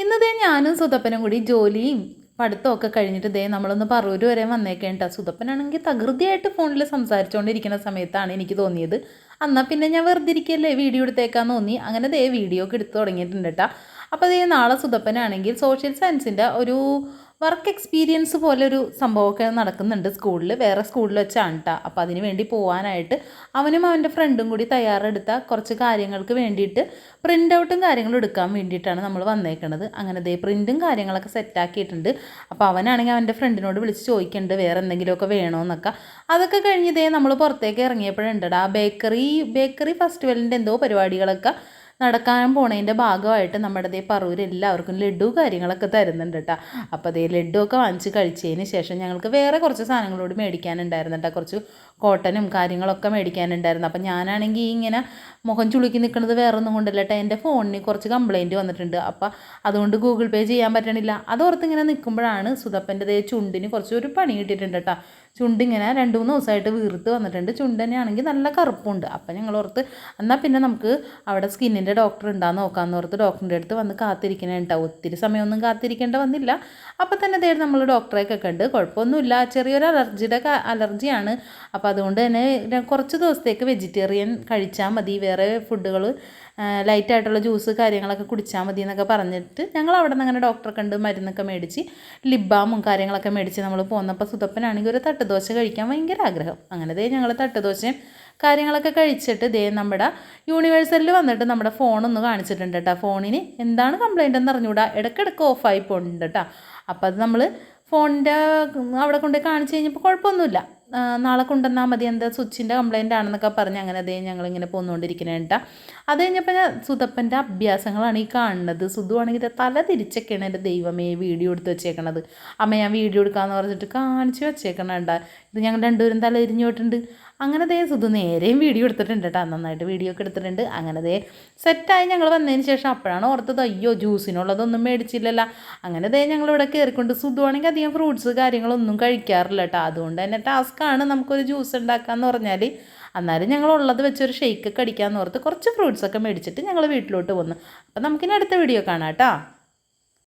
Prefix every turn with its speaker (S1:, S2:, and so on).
S1: ഇന്നതേ ഞാനും സുതപ്പനും കൂടി ജോലിയും പഠിത്തമൊക്കെ കഴിഞ്ഞിട്ട് ദേ നമ്മളൊന്ന് പറൂര് വരെ വന്നേക്കേണ്ട. സുതപ്പനാണെങ്കിൽ തകൃതിയായിട്ട് ഫോണിൽ സംസാരിച്ചുകൊണ്ടിരിക്കുന്ന സമയത്താണ് എനിക്ക് തോന്നിയത് എന്നാൽ പിന്നെ ഞാൻ വെറുതെ ഇരിക്കല്ലേ വീഡിയോ എടുത്തേക്കാന്ന് തോന്നി. അങ്ങനെ ദേ വീഡിയോ ഒക്കെ എടുത്ത് തുടങ്ങിയിട്ടുണ്ട് കേട്ടോ. അപ്പോൾ ദേ നാളെ സുതപ്പനാണെങ്കിൽ സോഷ്യൽ സയൻസിൻ്റെ ഒരു വർക്ക് എക്സ്പീരിയൻസ് പോലെ ഒരു സംഭവമൊക്കെ നടക്കുന്നുണ്ട് സ്കൂളിൽ, വേറെ സ്കൂളിൽ വെച്ചാണ് കേട്ടോ. അപ്പോൾ അതിന് വേണ്ടി പോകാനായിട്ട് അവനും അവൻ്റെ ഫ്രണ്ടും കൂടി തയ്യാറെടുത്ത കുറച്ച് കാര്യങ്ങൾക്ക് വേണ്ടിയിട്ട് പ്രിൻ്റ് ഔട്ടും കാര്യങ്ങളും എടുക്കാൻ വേണ്ടിയിട്ടാണ് നമ്മൾ വന്നേക്കണത്. അങ്ങനെ ദേ പ്രിൻറ്റും കാര്യങ്ങളൊക്കെ സെറ്റാക്കിയിട്ടുണ്ട്. അപ്പോൾ അവനാണെങ്കിൽ അവൻ്റെ ഫ്രണ്ടിനോട് വിളിച്ച് ചോദിക്കുന്നുണ്ട് വേറെ എന്തെങ്കിലുമൊക്കെ വേണമെന്നൊക്കെ. അതൊക്കെ കഴിഞ്ഞ് ദേ നമ്മൾ പുറത്തേക്ക് ഇറങ്ങിയപ്പോഴുണ്ടടാ ബേക്കറി ഫെസ്റ്റിവലിൻ്റെ എന്തോ പരിപാടികളൊക്കെ നടക്കാൻ പോണതിൻ്റെ ഭാഗമായിട്ട് നമ്മുടെ ദേ പറൂര് എല്ലാവർക്കും ലഡു കാര്യങ്ങളൊക്കെ തരുന്നുണ്ട് കേട്ടോ. അപ്പോൾ അതേ ലഡു ഒക്കെ വാങ്ങിച്ച് കഴിച്ചതിന് ശേഷം ഞങ്ങൾക്ക് വേറെ കുറച്ച് സാധനങ്ങളോട് മേടിക്കാനുണ്ടായിരുന്നു കേട്ടോ. കുറച്ച് കോട്ടനും കാര്യങ്ങളൊക്കെ മേടിക്കാനുണ്ടായിരുന്നു. അപ്പോൾ ഞാനാണെങ്കിൽ ഇങ്ങനെ മുഖം ചുളുക്കി നിൽക്കുന്നത് വേറെ ഒന്നും കൊണ്ടല്ല കേട്ടോ, എൻ്റെ ഫോണിന് കുറച്ച് കംപ്ലയിൻറ്റ് വന്നിട്ടുണ്ട്. അപ്പോൾ അതുകൊണ്ട് ഗൂഗിൾ പേ ചെയ്യാൻ പറ്റണില്ല. അതോർത്ത് ഇങ്ങനെ നിൽക്കുമ്പോഴാണ് സുതപ്പൻ്റെ ചുണ്ടിന് കുറച്ചൊരു പണി കിട്ടിയിട്ടുണ്ട് കേട്ടോ. ചുണ്ടിങ്ങനെ 2-3 ദിവസമായിട്ട് വീർത്ത് വന്നിട്ടുണ്ട്. ചുണ്ട് തന്നെയാണെങ്കിൽ നല്ല കറുപ്പുണ്ട്. അപ്പം ഞങ്ങളോർത്ത് എന്നാൽ പിന്നെ നമുക്ക് അവിടെ സ്കിന്നിൻ്റെ ഡോക്ടർ ഉണ്ടാകുന്ന നോക്കാമെന്ന് ഓർത്ത് ഡോക്ടറിൻ്റെ അടുത്ത് വന്ന് കാത്തിരിക്കണേട്ടോ. ഒത്തിരി സമയമൊന്നും കാത്തിരിക്കേണ്ട വന്നില്ല. അപ്പം തന്നെ നമ്മൾ ഡോക്ടറെയൊക്കെ കണ്ട് കുഴപ്പമൊന്നുമില്ല, ചെറിയൊരു അലർജിയാണ്. അപ്പോൾ അതുകൊണ്ട് തന്നെ കുറച്ച് ദിവസത്തേക്ക് വെജിറ്റേറിയൻ കഴിച്ചാൽ മതി, വേറെ ഫുഡുകൾ ലൈറ്റായിട്ടുള്ള ജ്യൂസ് കാര്യങ്ങളൊക്കെ കുടിച്ചാൽ മതി എന്നൊക്കെ പറഞ്ഞിട്ട് ഞങ്ങൾ അവിടെ നിന്ന് അങ്ങനെ ഡോക്ടറെ കണ്ട് മരുന്നൊക്കെ മേടിച്ച് ലിപ് ബാമും കാര്യങ്ങളൊക്കെ മേടിച്ച് നമ്മൾ പോന്നപ്പോൾ സുതപ്പനാണെങ്കിൽ ഒരു തട്ടുദോശ കഴിക്കാൻ ഭയങ്കര ആഗ്രഹം. അങ്ങനെ ദേ ഞങ്ങൾ തട്ടുദോശയും കാര്യങ്ങളൊക്കെ കഴിച്ചിട്ട് ദേ നമ്മുടെ യൂണിവേഴ്സലിൽ വന്നിട്ട് നമ്മുടെ ഫോണൊന്ന് കാണിച്ചിട്ടുണ്ട് കേട്ടോ. ഫോണിന് എന്താണ് കംപ്ലയിൻ്റ് എന്ന് അറിഞ്ഞുകൂടാ, ഇടയ്ക്കിടയ്ക്ക് ഓഫായി പോകുന്നുണ്ട് കേട്ടോ. അപ്പോൾ അത് നമ്മൾ ഫോണിൻ്റെ അവിടെ കൊണ്ട് കാണിച്ച് കഴിഞ്ഞപ്പോൾ കുഴപ്പമൊന്നുമില്ല, നാളെ കൊണ്ടുവന്നാൽ മതി, എന്താ സ്വിച്ചിൻ്റെ കംപ്ലയിൻ്റ് ആണെന്നൊക്കെ പറഞ്ഞ് അങ്ങനെ അതേ ഞങ്ങളിങ്ങനെ പോന്നുകൊണ്ടിരിക്കണേ കേട്ടോ. അത് കഴിഞ്ഞപ്പോൾ ഞാൻ സുതപ്പൻ്റെ അഭ്യാസങ്ങളാണ് ഈ കാണുന്നത്. സുധു ആണെങ്കിൽ തല തിരിച്ചൊക്കെയാണ് എൻ്റെ ദൈവമേ വീഡിയോ എടുത്ത് വെച്ചേക്കണത്. അമ്മ ഞാൻ വീഡിയോ എടുക്കാമെന്ന് പറഞ്ഞിട്ട് കാണിച്ച് വെച്ചേക്കണം കേട്ടോ. ഇത് ഞങ്ങൾ രണ്ടുപേരും തല തിരിഞ്ഞു പോയിട്ടുണ്ട്. അങ്ങനെ ദേ സുധു നേരെയും വീഡിയോ എടുത്തിട്ടുണ്ട് കേട്ടോ, നന്നായിട്ട് വീഡിയോ ഒക്കെ എടുത്തിട്ടുണ്ട്. അങ്ങനെ ദേ സെറ്റായി ഞങ്ങൾ വന്നതിന് ശേഷം അപ്പോഴാണ് ഓർത്തത് അയ്യോ ജ്യൂസിനുള്ളതൊന്നും മേടിച്ചില്ലല്ലോ. അങ്ങനെ ദേ ഞങ്ങളിവിടെ കയറിക്കൊണ്ട് സുധു ആണെങ്കിൽ അധികം ഫ്രൂട്ട്സ് കാര്യങ്ങളൊന്നും കഴിക്കാറില്ല കേട്ടോ. അതുകൊണ്ട് തന്നെ ടാസ്ക്കാണ് നമുക്കൊരു ജ്യൂസ് ഉണ്ടാക്കാമെന്ന് പറഞ്ഞാൽ. എന്നാലും ഞങ്ങളുള്ളത് വെച്ചൊരു ഷെയ്ക്കൊക്കെ അടിക്കാമെന്ന് ഓർത്ത് കുറച്ച് ഫ്രൂട്ട്സൊക്കെ മേടിച്ചിട്ട് ഞങ്ങൾ വീട്ടിലോട്ട് വന്നു. അപ്പം നമുക്കിനി അടുത്ത വീഡിയോ കാണാം കേട്ടോ.